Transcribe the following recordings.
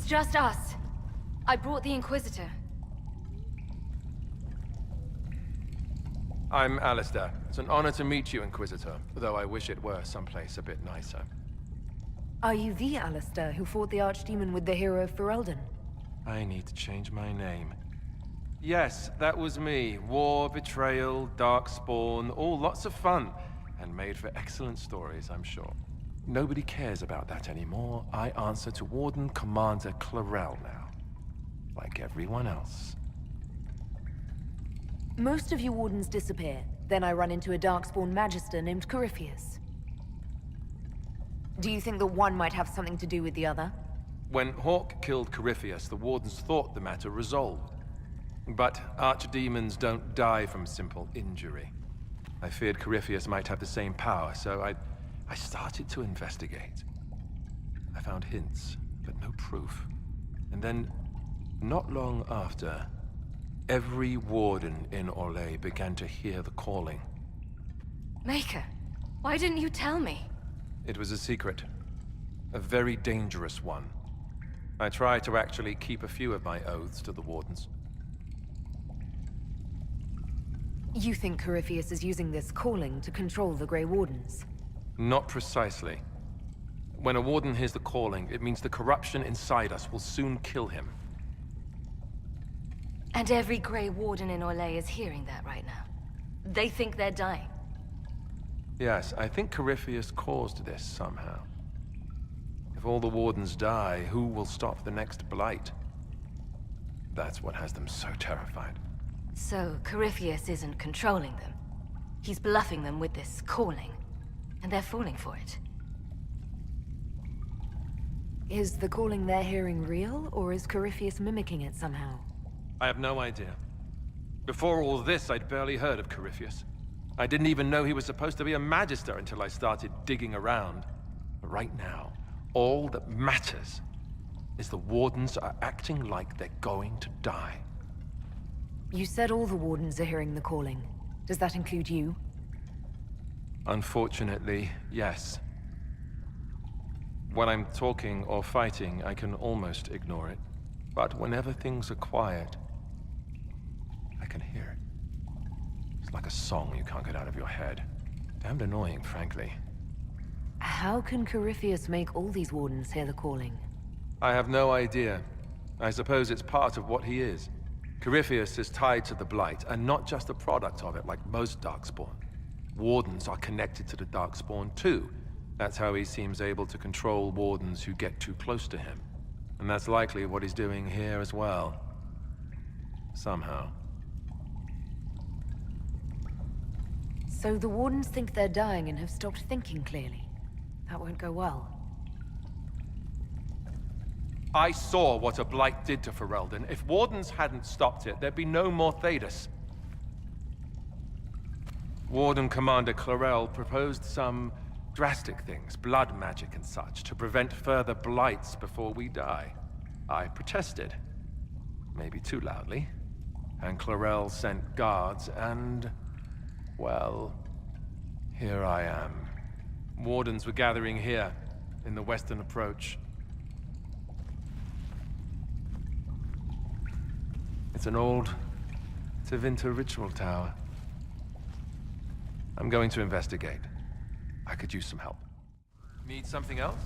just us. I brought the Inquisitor. I'm Alister. It's an honor to meet you, Inquisitor, though I wish it were someplace a bit nicer. Are you the Alister who fought the Archdemon with the hero Ferelden? I need to change my name. Yes, that was me. War, betrayal, darkspawn, all lots of fun, and made for excellent stories, I'm sure. Nobody cares about that anymore. I answer to Warden Commander Clarel now, like everyone else. Most of you Wardens disappear. Then I run into a Darkspawn Magister named Corypheus. Do you think that one might have something to do with the other? When Hawk killed Corypheus, the Wardens thought the matter resolved. But archdemons don't die from simple injury. I feared Corypheus might have the same power, so I started to investigate. I found hints, but no proof. And then, not long after, every Warden in Orlais began to hear the calling. Maker, why didn't you tell me? It was a secret. A very dangerous one. I tried to actually keep a few of my oaths to the Wardens. You think Corypheus is using this calling to control the Grey Wardens? Not precisely. When a Warden hears the calling, it means the corruption inside us will soon kill him. And every Grey Warden in Orlais is hearing that right now. They think they're dying. Yes, I think Corypheus caused this somehow. If all the Wardens die, who will stop the next Blight? That's what has them so terrified. So, Corypheus isn't controlling them. He's bluffing them with this calling. And they're falling for it. Is the calling they're hearing real, or is Corypheus mimicking it somehow? I have no idea. Before all this, I'd barely heard of Corypheus. I didn't even know he was supposed to be a Magister until I started digging around. But right now, all that matters is the Wardens are acting like they're going to die. You said all the Wardens are hearing the calling. Does that include you? Unfortunately, yes. When I'm talking or fighting, I can almost ignore it. But whenever things are quiet, I can hear it. It's like a song you can't get out of your head. Damned annoying, frankly. How can Corypheus make all these Wardens hear the calling? I have no idea. I suppose it's part of what he is. Corypheus is tied to the Blight, and not just a product of it like most Darkspawn. Wardens are connected to the Darkspawn too. That's how he seems able to control Wardens who get too close to him. And that's likely what he's doing here as well. Somehow. So the Wardens think they're dying and have stopped thinking clearly. That won't go well. I saw what a Blight did to Ferelden. If Wardens hadn't stopped it, there'd be no more Thedas. Warden Commander Clarel proposed some drastic things, blood magic and such, to prevent further Blights before we die. I protested. Maybe too loudly. And Clarel sent guards and... well, here I am. Wardens were gathering here, in the western approach. It's an old Tevinter ritual tower. I'm going to investigate. I could use some help. Need something else?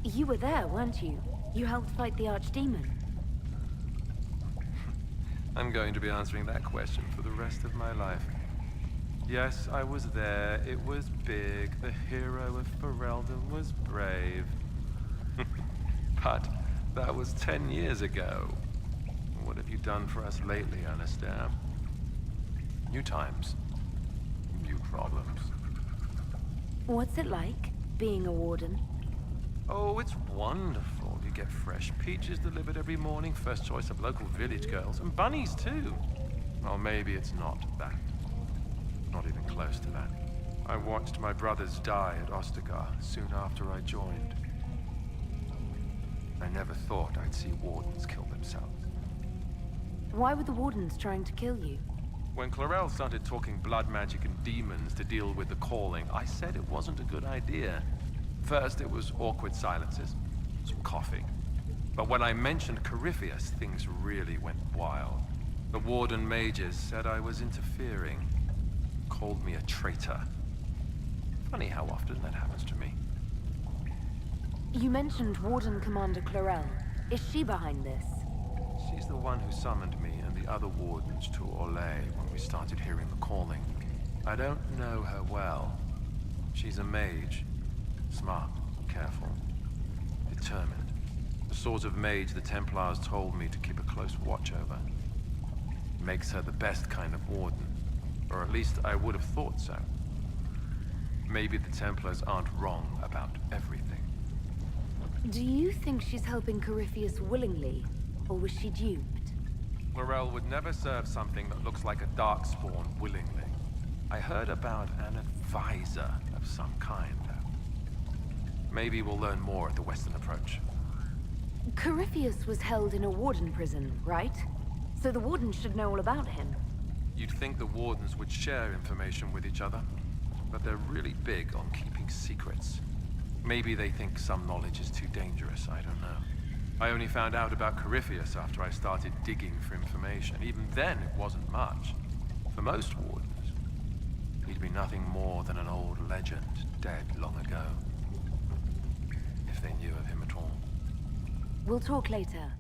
You were there, weren't you? You helped fight the Archdemon. I'm going to be answering that question for the rest of my life. Yes, I was there. It was big. The hero of Ferelden was brave. But that was 10 years ago. What have you done for us lately, Alister? New times. New problems. What's it like, being a Warden? Oh, it's wonderful. You get fresh peaches delivered every morning, first choice of local village girls, and bunnies too. Well, maybe it's not that. Not even close to that. I watched my brothers die at Ostagar soon after I joined. I never thought I'd see Wardens kill themselves. Why were the Wardens trying to kill you? When Clarel started talking blood magic and demons to deal with the calling, I said it wasn't a good idea. First, it was awkward silences. some coffee. But when I mentioned Corypheus, things really went wild. The Warden mages said I was interfering. Called me a traitor. Funny how often that happens to me. You mentioned Warden Commander Clarel. Is she behind this? She's the one who summoned me and the other Wardens to Orlais when we started hearing the calling. I don't know her well. She's a mage. Smart, careful, determined. The sort of mage the Templars told me to keep a close watch over. Makes her the best kind of Warden. Or at least I would have thought so. Maybe the Templars aren't wrong about everything. Do you think she's helping Corypheus willingly, or was she duped? Morel would never serve something that looks like a darkspawn willingly. I heard about an advisor of some kind, though. Maybe we'll learn more at the Western Approach. Corypheus was held in a Warden prison, right? So the Warden should know all about him. You'd think the Wardens would share information with each other, but they're really big on keeping secrets. Maybe they think some knowledge is too dangerous, I don't know. I only found out about Corypheus after I started digging for information. Even then, it wasn't much. For most Wardens, he'd be nothing more than an old legend, dead long ago. If they knew of him at all. We'll talk later.